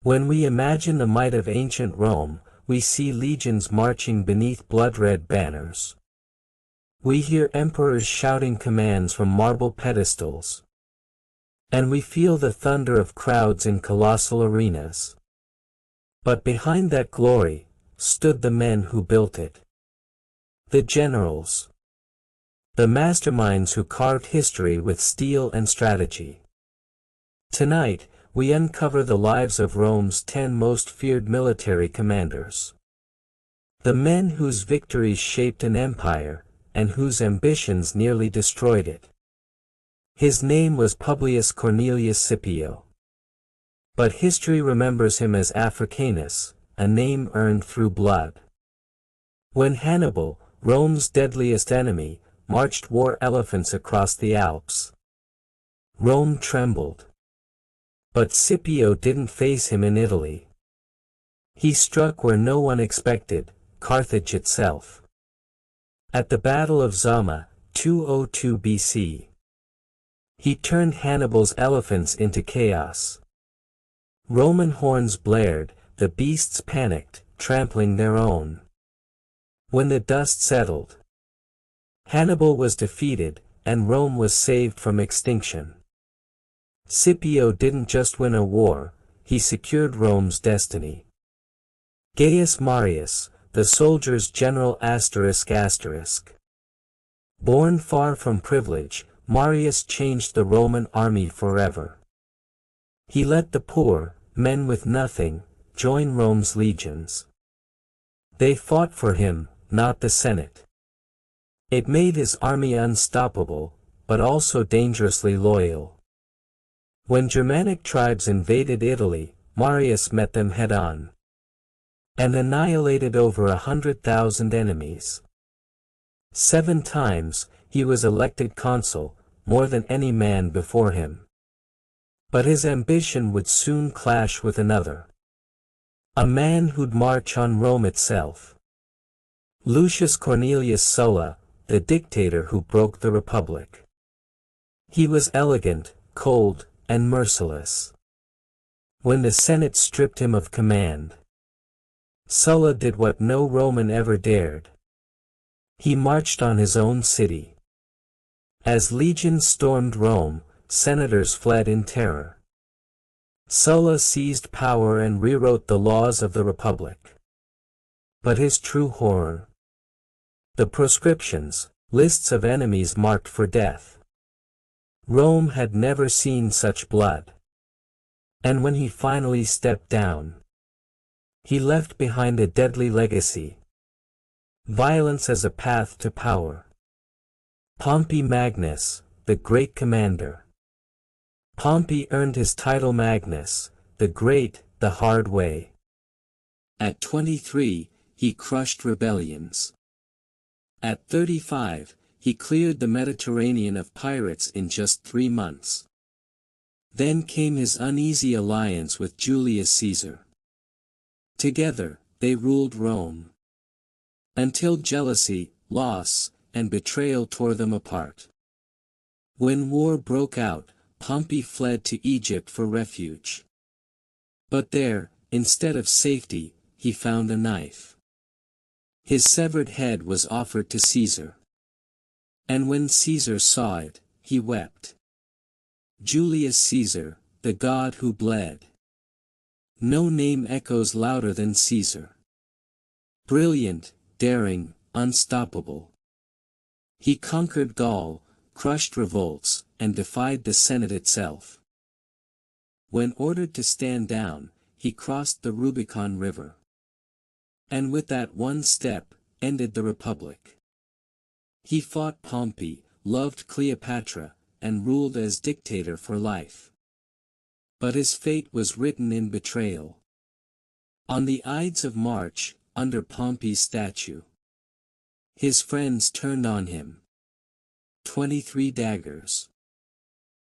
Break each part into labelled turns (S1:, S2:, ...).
S1: When we imagine the might of ancient Rome, we see legions marching beneath blood-red banners. We hear emperors shouting commands from marble pedestals. And we feel the thunder of crowds in colossal arenas. But behind that glory, stood the men who built it. The generals. The masterminds who carved history with steel and strategy. Tonight, we uncover the lives of Rome's 10 most feared military commanders. The men whose victories shaped an empire, and whose ambitions nearly destroyed it. His name was Publius Cornelius Scipio. But history remembers him as Africanus, a name earned through blood. When Hannibal, Rome's deadliest enemy, marched war elephants across the Alps, Rome trembled. But Scipio didn't face him in Italy. He struck where no one expected, Carthage itself. At the Battle of Zama, 202 BC. He turned Hannibal's elephants into chaos. Roman horns blared, the beasts panicked, trampling their own. When the dust settled, Hannibal was defeated, and Rome was saved from extinction. Scipio didn't just win a war, he secured Rome's destiny. Gaius Marius, the soldier's general ***. Born far from privilege, Marius changed the Roman army forever. He let the poor, men with nothing, join Rome's legions. They fought for him, not the Senate. It made his army unstoppable, but also dangerously loyal. When Germanic tribes invaded Italy, Marius met them head-on. And annihilated over 100,000 enemies. 7 times, he was elected consul, more than any man before him. But his ambition would soon clash with another. A man who'd march on Rome itself. Lucius Cornelius Sulla, the dictator who broke the Republic. He was elegant, cold, and merciless. When the Senate stripped him of command, Sulla did what no Roman ever dared. He marched on his own city. As legions stormed Rome, senators fled in terror. Sulla seized power and rewrote the laws of the Republic. But his true horror? The proscriptions, lists of enemies marked for death. Rome had never seen such blood. And when he finally stepped down, he left behind a deadly legacy. Violence as a path to power. Pompey Magnus, the great commander. Pompey earned his title Magnus, the great, the hard way. At 23, he crushed rebellions. At 35, he cleared the Mediterranean of pirates in just 3 months. Then came his uneasy alliance with Julius Caesar. Together, they ruled Rome. Until jealousy, loss, and betrayal tore them apart. When war broke out, Pompey fled to Egypt for refuge. But there, instead of safety, he found a knife. His severed head was offered to Caesar. And when Caesar saw it, he wept. Julius Caesar, the god who bled. No name echoes louder than Caesar. Brilliant, daring, unstoppable. He conquered Gaul, crushed revolts, and defied the Senate itself. When ordered to stand down, he crossed the Rubicon River. And with that one step, ended the Republic. He fought Pompey, loved Cleopatra, and ruled as dictator for life. But his fate was written in betrayal. On the Ides of March, under Pompey's statue, his friends turned on him. 23 daggers.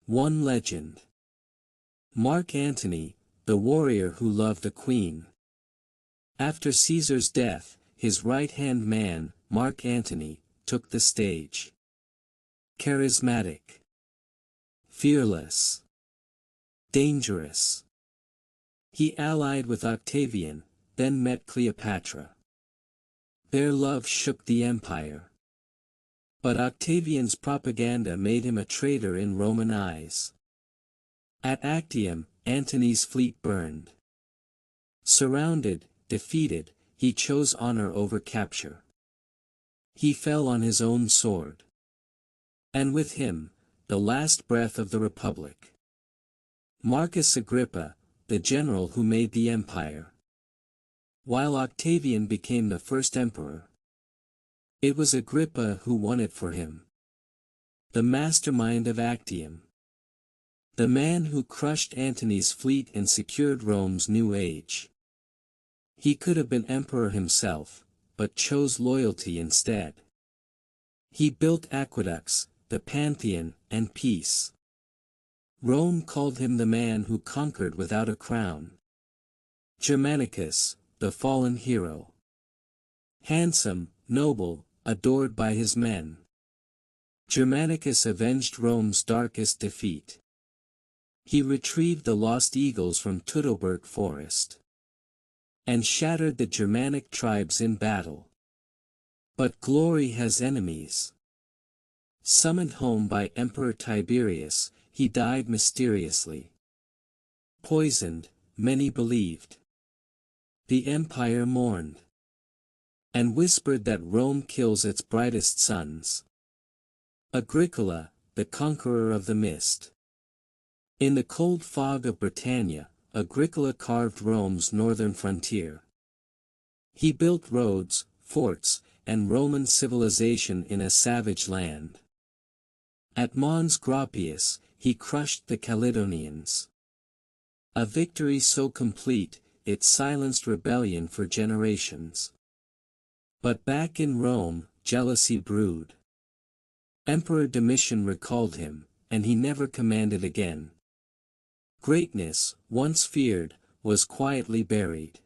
S1: One legend. Mark Antony, the warrior who loved a queen. After Caesar's death, his right-hand man, Mark Antony, took the stage. Charismatic. Fearless. Dangerous. He allied with Octavian, then met Cleopatra. Their love shook the empire. But Octavian's propaganda made him a traitor in Roman eyes. At Actium, Antony's fleet burned. Surrounded, defeated, he chose honor over capture. He fell on his own sword. And with him, the last breath of the Republic. Marcus Agrippa, the general who made the empire. While Octavian became the first emperor, it was Agrippa who won it for him. The mastermind of Actium. The man who crushed Antony's fleet and secured Rome's new age. He could have been emperor himself, but chose loyalty instead. He built aqueducts, the Pantheon, and peace. Rome called him the man who conquered without a crown. Germanicus, the fallen hero. Handsome, noble, adored by his men. Germanicus avenged Rome's darkest defeat. He retrieved the lost eagles from Teutoburg forest. And shattered the Germanic tribes in battle. But glory has enemies. Summoned home by Emperor Tiberius, he died mysteriously. Poisoned, many believed. The empire mourned. And whispered that Rome kills its brightest sons. Agricola, the conqueror of the mist. In the cold fog of Britannia, Agricola carved Rome's northern frontier. He built roads, forts, and Roman civilization in a savage land. At Mons Graupius, he crushed the Caledonians. A victory so complete, it silenced rebellion for generations. But back in Rome, jealousy brewed. Emperor Domitian recalled him, and he never commanded again. Greatness, once feared, was quietly buried.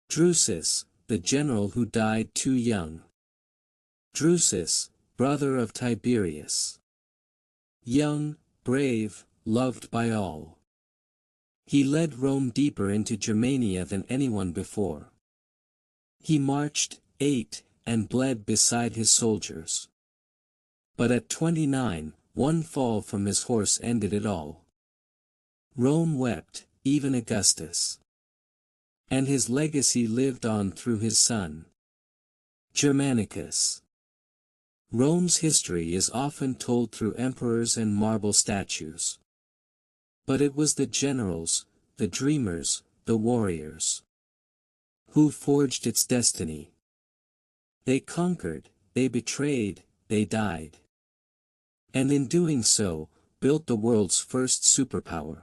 S1: Drusus, the general who died too young. Drusus, brother of Tiberius. Young, brave, loved by all. He led Rome deeper into Germania than anyone before. He marched, ate, and bled beside his soldiers. But at 29, one fall from his horse ended it all. Rome wept, even Augustus. And his legacy lived on through his son, Germanicus. Rome's history is often told through emperors and marble statues. But it was the generals, the dreamers, the warriors, who forged its destiny. They conquered, they betrayed, they died. And in doing so, built the world's first superpower.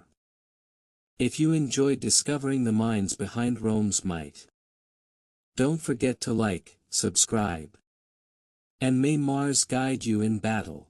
S1: If you enjoyed discovering the minds behind Rome's might, don't forget to like, subscribe. And may Mars guide you in battle.